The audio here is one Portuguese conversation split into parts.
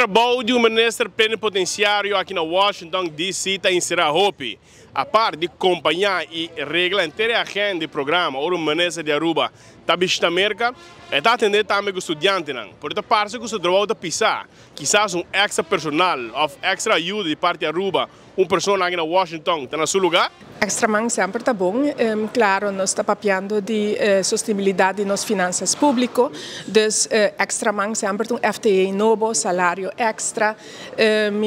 trabalho de um ministro plenipotenciário aqui na Washington, D.C. está encerrado Hopi. A parte de acompanhar e reglar inteira a agenda do programa, o ministro de Aruba está visitando a América, está atendendo também com estudantes. Por isso, parece que o trabalho está pisar. Quizás extra personal, ou extra ajuda de parte de Aruba, pessoa aqui na Washington, está no seu lugar? Extraman sempre está bom. Claro, nós estamos papiando de sustentabilidade de nossas finanças públicas. Dus Extraman sempre um FTA novo, salário extra.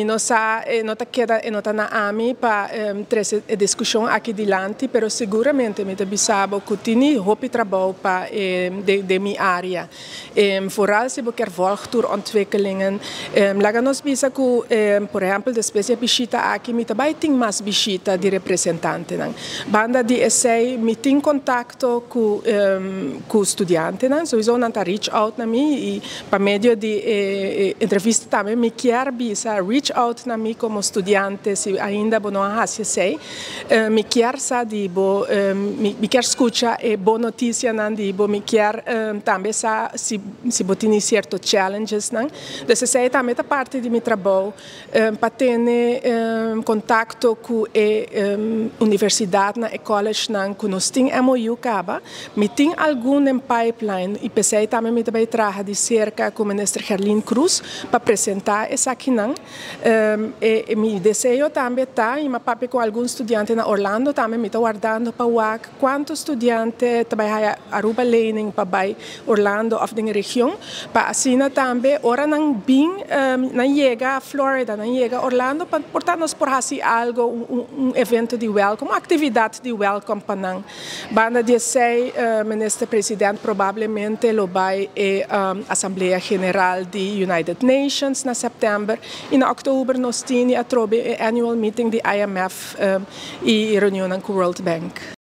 Nós não queda na AMI para trazer a discussão aqui adiante, mas seguramente me bisabo continue hopi trabalho para de minha área. Vooral se quer volgen ontwikkelingen. Laga nós bisa que, por exemplo, de espécie bisita aqui, me também tem mais bisita de representante. Banda de essay, me tem contato com estudiantes, sowieso não tá reach out na mim e para meio de entrevista também me quer bisa reach out na mim como estudante se ainda não há essay, me quer saber me quer escutar boa notícia não dibo me quer também se botar certos challenges não, desse aí também é parte de meu trabalho para ter contato com universidade na college não que nós tem MOU caba, me tem algum em pipeline e pensei também me também traga de cerca com o ministro Herlin Cruz para apresentar essa aqui não, e me desejo também tá e me papi com algum estudante na Orlando também me está guardando para o quantos estudantes também há Aruba Learning para Orlando of the região para assim também ora não bem não chega a Florida não chega a Orlando para portarmos por assim algo evento de welcome, uma atividade de welcome para nós. Banda de sei, ministro presidente provavelmente lo vai Assembleia Geral de United Nations na setembro e na outubro nós temos a annual meeting de IMF e reunião com World Bank.